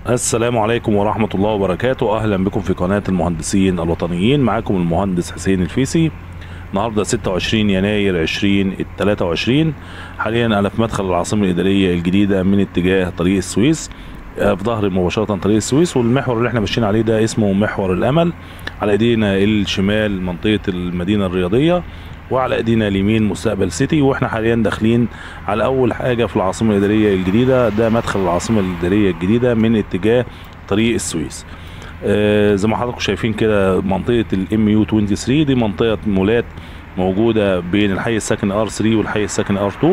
السلام عليكم ورحمة الله وبركاته. أهلا بكم في قناة المهندسين الوطنيين. معاكم المهندس حسين الفيسي. النهاردة 26 يناير 2023. حاليا أنا في مدخل العاصمة الإدارية الجديدة من اتجاه طريق السويس، في ظهر مباشرة طريق السويس، والمحور اللي احنا ماشيين عليه ده اسمه محور الأمل. على ايدينا الشمال منطقة المدينة الرياضية، وعلى ايدينا اليمين مستقبل سيتي، واحنا حاليا داخلين على اول حاجه في العاصمه الاداريه الجديده. ده مدخل العاصمه الاداريه الجديده من اتجاه طريق السويس. زي ما حضراتكم شايفين كده منطقه الام يو 23 دي منطقه مولات موجوده بين الحي السكني ار3 والحي السكني ار2.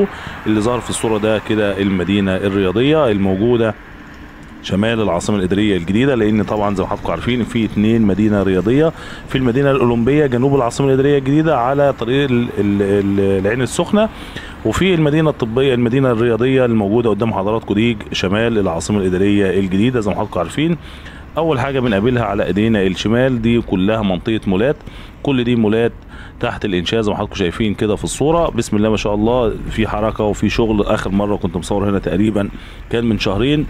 اللي ظهر في الصوره ده كده المدينه الرياضيه الموجوده شمال العاصمه الاداريه الجديده، لان طبعا زي ما حضراتكم عارفين في 2 مدينه رياضيه. في المدينه الاولمبيه جنوب العاصمه الاداريه الجديده على طريق العين السخنه، وفي المدينه الطبيه المدينه الرياضيه الموجوده قدام حضراتكم دي شمال العاصمه الاداريه الجديده. زي ما حضراتكم عارفين اول حاجه بنقابلها على ايدينا الشمال دي كلها منطقه مولات. كل دي مولات تحت الانشاء زي ما حضراتكم شايفين كده في الصوره. بسم الله ما شاء الله، في حركه وفي شغل. اخر مره كنت مصور هنا تقريبا كان من شهرين،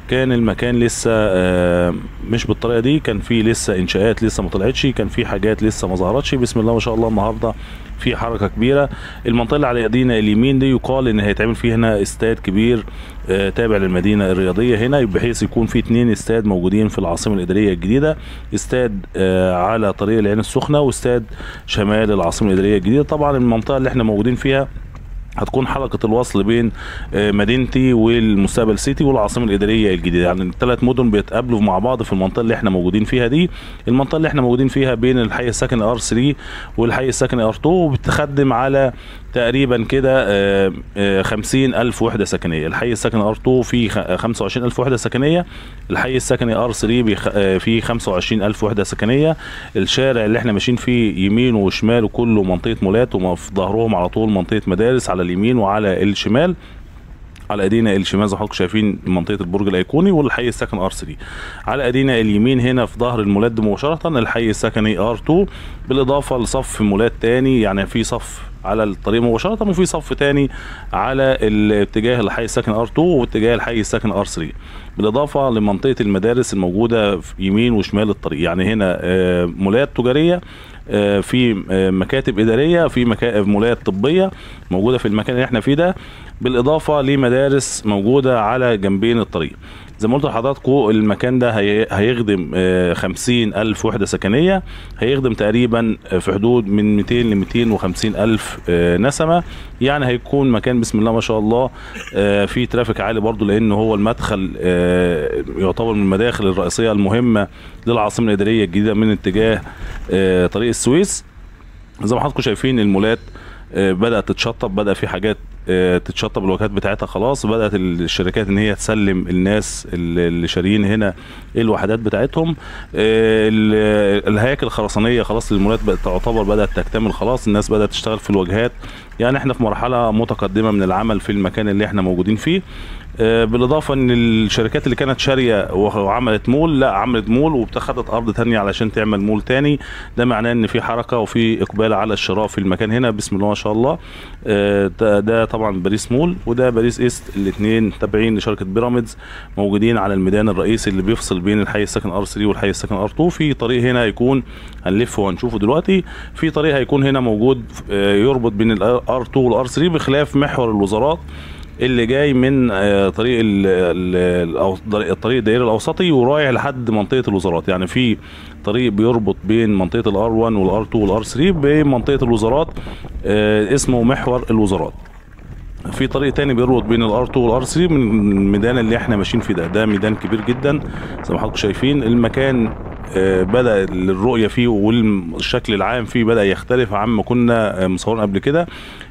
كان المكان لسه مش بالطريقه دي، كان في لسه انشاءات لسه ما طلعتش، كان في حاجات لسه ما ظهرتش. بسم الله ما شاء الله النهارده في حركه كبيره. المنطقه اللي على ايدينا اليمين دي يقال ان هيتعمل فيه هنا استاد كبير تابع للمدينه الرياضيه هنا، بحيث يكون في 2 استاد موجودين في العاصمه الاداريه الجديده. استاد على طريق العين السخنه، واستاد شمال العاصمه الاداريه الجديده. طبعا المنطقه اللي احنا موجودين فيها هتكون حلقة الوصل بين مدينتي والمستقبل سيتي والعاصمة الإدارية الجديدة. يعني ال3 مدن بيتقابلوا مع بعض في المنطقة اللي احنا موجودين فيها دي. المنطقة اللي احنا موجودين فيها بين الحي السكني ار3 والحي السكني ار2، وبتخدم على تقريبا كده 50,000 وحدة سكنية. الحي السكني ار2 فيه 25,000 وحدة سكنية، الحي السكني ار3 فيه 25,000 وحدة سكنية. الشارع اللي احنا ماشيين فيه يمين وشمال كله منطقة مولات، وفي ظهرهم على طول منطقة مدارس على اليمين وعلى الشمال. على ايدينا الشمال زي ما حضراتكم شايفين منطقه البرج الايقوني والحي السكني ار3. على ايدينا اليمين هنا في ظهر المولات مباشره الحي السكني ار2، بالاضافه لصف مولات تاني. يعني في صف على الطريق مباشره، وفي صف تاني على الاتجاه الحي السكني ار2 واتجاه الحي السكني ار3، بالاضافه لمنطقه المدارس الموجوده في يمين وشمال الطريق. يعني هنا مولات تجاريه، في مكاتب اداريه، في مولات طبيه موجوده في المكان اللي احنا فيه ده، بالاضافه لمدارس موجوده على جنبين الطريق. زي ما قلت لحضراتكم المكان ده هيخدم 50,000 وحده سكنيه، هيخدم تقريبا في حدود من 200 ل 250,000 نسمه. يعني هيكون مكان بسم الله ما شاء الله فيه ترافيك عالي برضو، لان هو المدخل يعتبر من المداخل الرئيسيه المهمه للعاصمه الاداريه الجديده من اتجاه طريق السويس. زي ما حضراتكم شايفين المولات بدأت تتشطب، بدأ في حاجات تتشطب الواجهات بتاعتها خلاص، بدأت الشركات ان هي تسلم الناس اللي شاريين هنا الوحدات بتاعتهم. الهياكل الخرسانيه خلاص للمولات تعتبر بدأت تكتمل خلاص، الناس بدأت تشتغل في الواجهات. يعني احنا في مرحله متقدمه من العمل في المكان اللي احنا موجودين فيه. بالاضافه ان الشركات اللي كانت شاريه وعملت مول، لا عملت مول وبتاخدت ارض تانية علشان تعمل مول تاني. ده معناه ان في حركه وفي اقبال على الشراء في المكان هنا بسم الله ما شاء الله. ده طبعا باريس مول وده باريس ايست، الاثنين تابعين لشركه بيراميدز، موجودين على الميدان الرئيسي اللي بيفصل بين الحي السكني ار3 والحي السكني ار2. في طريق هنا هيكون هنلف وهنشوفه دلوقتي، في طريق هيكون هنا موجود يربط بين الار2 والار3 بخلاف محور الوزارات اللي جاي من طريق الطريق الدائري الاوسطي ورايح لحد منطقه الوزارات. يعني في طريق بيربط بين منطقه الار1 والار2 والار3 بمنطقه الوزارات اسمه محور الوزارات. في طريق تاني بيربط بين الار2 والار3 من الميدان اللي احنا ماشيين فيه ده ميدان كبير جدا زي ما حضراتكم شايفين. المكان بدأ الرؤية فيه والشكل العام فيه بدأ يختلف عما كنا مصورين قبل كده.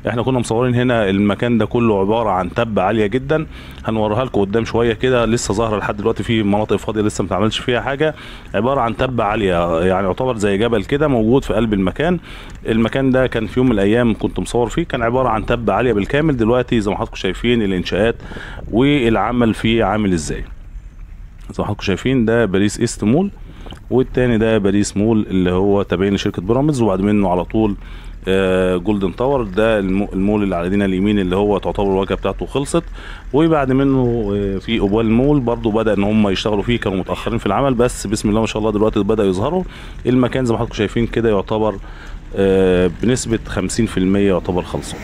احنا كنا مصورين هنا المكان ده كله عبارة عن تبة عالية جدا، هنوريها لكم قدام شوية كده، لسه ظاهرة لحد دلوقتي في مناطق فاضية لسه متعملش فيها حاجة. عبارة عن تبة عالية يعني يعتبر زي جبل كده موجود في قلب المكان. المكان ده كان في يوم من الأيام كنت مصور فيه كان عبارة عن تبة عالية بالكامل. دلوقتي زي ما حضراتكم شايفين الإنشاءات والعمل فيه عامل ازاي. زي ما حضراتكم شايفين ده باريس ايست مول. والتاني ده باريس مول اللي هو تابعين لشركه بيراميدز، وبعد منه على طول جولدن تاور، ده المول اللي على ايدينا اليمين اللي هو تعتبر الواجهه بتاعته خلصت. وبعد منه في اوبوال مول برضو بدا ان هم يشتغلوا فيه، كانوا متاخرين في العمل بس بسم الله ما شاء الله دلوقتي بدا يظهروا. المكان زي ما حضراتكم شايفين كده يعتبر بنسبه 50% يعتبر خلصان.